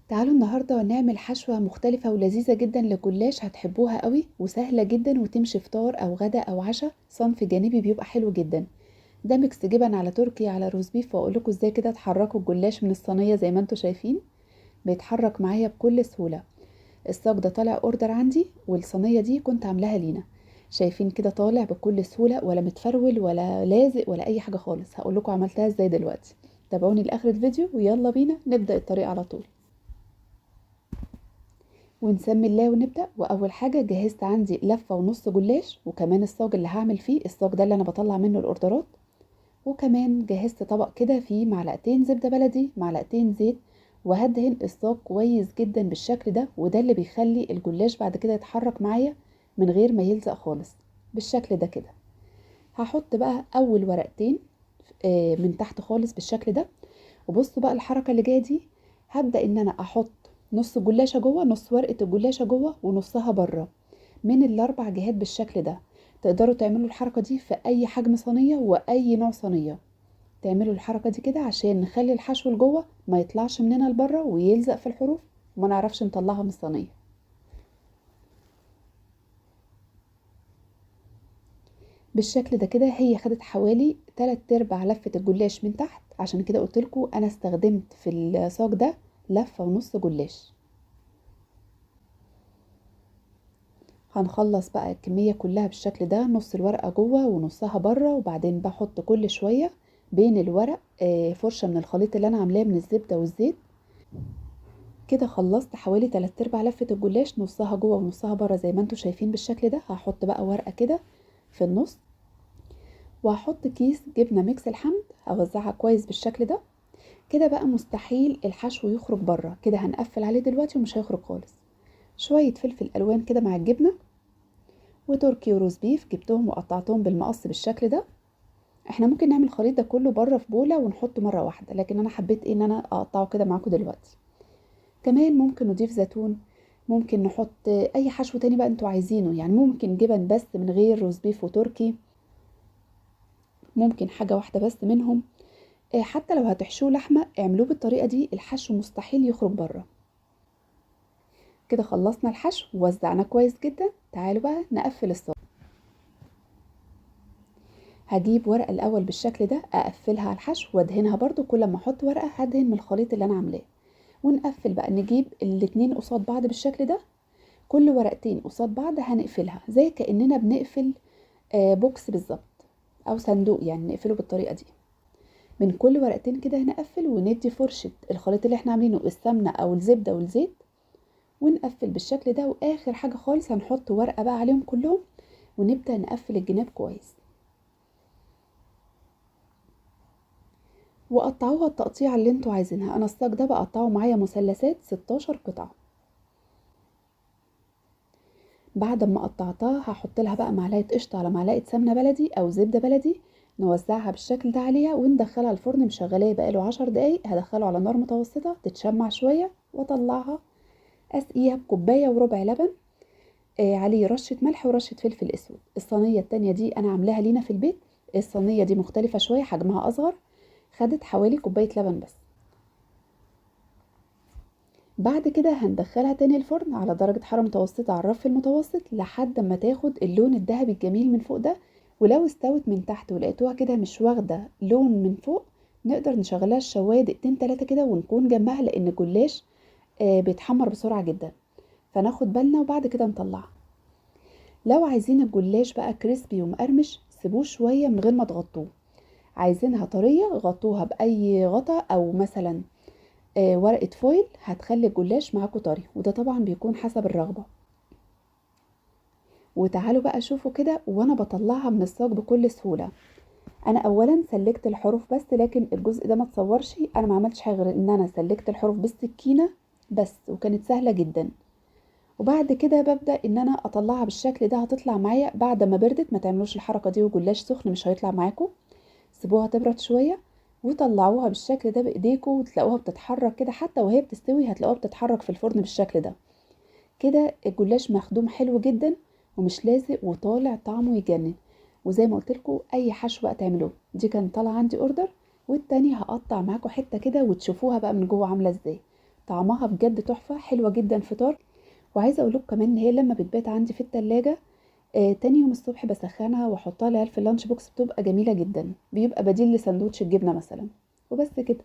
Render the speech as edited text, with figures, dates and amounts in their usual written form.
تعالوا النهاردة نعمل حشوة مختلفة ولذيذة جدا لجلاش هتحبوها قوي وسهلة جدا وتمشي فطار او غدا او عشاء. صنف جانبي بيبقى حلو جدا. ده ميكس جبن على تركي على روز بيف، واقول لكم ازاي كده تحركوا الجلاش من الصينية زي ما انتم شايفين. بيتحرك معايا بكل سهولة. الصاج ده طالع اوردر عندي، والصينية دي كنت عاملاها لينا. شايفين كده طالع بكل سهولة، ولا متفرول ولا لازق ولا اي حاجة خالص. هقول لكم عملتها ازاي دلوقتي. تابعوني لاخر الفيديو ويلا بينا نبدأ الطريقة على طول. ونسمي الله ونبدأ. وأول حاجة جهزت عندي لفة ونص جلاش، وكمان الصاج اللي هعمل فيه، الصاج ده اللي أنا بطلع منه الأوردرات. وكمان جهزت طبق كده فيه معلقتين زبدة بلدي، معلقتين زيت. وهدهن الصاج كويس جدا بالشكل ده، وده اللي بيخلي الجلاش بعد كده يتحرك معايا من غير ما يلزق خالص. بالشكل ده كده. هحط بقى أول ورقتين من تحت خالص بالشكل ده. وبصوا بقى الحركة اللي جاية دي. هبدأ ان انا احط نص جلاشة جوه، نص ورقة الجلاشة جوه ونصها بره، من الاربع جهات بالشكل ده. تقدروا تعملوا الحركة دي في اي حجم صينية واي نوع صينية. تعملوا الحركة دي كده عشان نخلي الحشو لجوه ما يطلعش مننا لبره ويلزق في الحروف، وما نعرفش نطلعها من الصينية. بالشكل ده كده هي خدت حوالي 3/4 لفة الجلاش من تحت، عشان كده قلتلكوا انا استخدمت في الصاج ده لفة ونص جلاش. هنخلص بقى الكمية كلها بالشكل ده، نص الورقة جوه ونصها بره، وبعدين بحط كل شوية بين الورق فرشة من الخليط اللي انا عاملاه من الزبدة والزيت. كده خلصت حوالي 3/4 لفة الجلاش، نصها جوه ونصها بره زي ما انتوا شايفين بالشكل ده. هحط بقى ورقة كده في النص، وهحط كيس جبنة ميكس الحمد، اوزعها كويس بالشكل ده. كده بقى مستحيل الحشو يخرج بره، كده هنقفل عليه دلوقتي ومش هيخرج خالص. شوية فلفل الوان كده مع الجبنة، وتركي وروز بيف جبتهم وقطعتهم بالمقص بالشكل ده. احنا ممكن نعمل الخليط ده كله بره في بوله ونحطه مره واحده، لكن انا حبيت ان انا اقطعه كده معاكم دلوقتي. كمان ممكن نضيف زيتون. ممكن نحط اي حشو تاني بقى انتوا عايزينه، يعني ممكن جبن بس من غير روز بيف وتركي. ممكن حاجه واحده بس منهم. حتى لو هتحشوه لحمه اعملوه بالطريقه دي، الحشو مستحيل يخرج بره. كده خلصنا الحشو ووزعناه كويس جدا. تعالوا بقى نقفل الصاج. هجيب ورقة الأول بالشكل ده أقفلها على الحشو وأدهنها برضو. كل ما أحط ورقة هدهن من الخليط اللي أنا عاملاه. ونقفل بقى، نجيب الاتنين قصاد بعض بالشكل ده. كل ورقتين قصاد بعض هنقفلها زي كأننا بنقفل بوكس بالظبط، أو صندوق، يعني نقفله بالطريقة دي. من كل ورقتين كده هنقفل وندي فرشة الخليط اللي احنا عاملينه، السمنة أو الزبدة والزيت. ونقفل بالشكل ده. وآخر حاجة خالص هنحط ورقة بقى عليهم كلهم، ونبدأ نقفل الجناب كويس. وقطعوها التقطيعة اللي انتوا عايزينها. انا الصاج ده بقطعه معايا مثلثات 16 قطعة. بعد ما قطعتها هحط لها بقى معلقة قشطة على معلقة سمنة بلدي او زبدة بلدي. نوزعها بالشكل ده عليها وندخلها الفرن. مشغلاه بقاله 10 دقايق، هدخله على نار متوسطة تتشمع شوية واطلعها. اسقيها بكوباية وربع لبن، عليه رشة ملح ورشة فلفل اسود. الصينية التانية دي انا عاملاها لينا في البيت. الصينية دي مختلفة شوية، حجمها اصغر. خدت حوالي كوباية لبن بس. بعد كده هندخلها تاني الفرن على درجة حرارة متوسطة على الرف المتوسط لحد ما تاخد اللون الذهبي الجميل من فوق ده. ولو استوت من تحت ولقيتوها كده مش واخدة لون من فوق، نقدر نشغلها الشواية دقيقتين 3 كده ونكون جنبها، لان الجلاش بيتحمر بسرعة جدا. فناخد بالنا وبعد كده نطلعها. لو عايزين الجلاش بقى كريسبي ومقرمش سيبوه شوية من غير ما تغطوه. عايزينها طرية غطوها بأي غطا، أو مثلا ورقة فويل هتخلي الجلاش معاكوا طري، وده طبعا بيكون حسب الرغبة. وتعالوا بقى شوفوا كده وانا بطلعها من الصاج بكل سهولة. انا اولا سلكت الحروف بس، لكن الجزء ده ما تصورش. انا ما عملتش حاجة غير ان انا سلكت الحروف بالسكينة بس، وكانت سهلة جدا. وبعد كده ببدأ ان انا اطلعها بالشكل ده. هتطلع معايا بعد ما بردت. ما تعملوش الحركة دي وجلاش سخن مش هيطلع معاكم. سيبوها تبرد شوية وطلعوها بالشكل ده بايديكم، وتلاقوها بتتحرك كده. حتى وهي بتستوي هتلاقوها بتتحرك في الفرن بالشكل ده. كده الجلاش مخدوم حلو جدا ومش لازق وطالع طعمه يجنن. وزي ما قلت لكم اي حشو بقى تعملوه. دي كان طالعه عندي اوردر، والتانية هقطع معاكم حته كده وتشوفوها بقى من جوه عامله ازاي. طعمها بجد تحفة، حلوة جدا فطار. وعايزة اقولك كمان ان هي لما بتبات عندي في التلاجة تاني يوم الصبح بسخنها واحطها للعيال في اللانش بوكس، بتبقى جميلة جدا، بيبقى بديل لسندوتش الجبنة مثلا. وبس كده.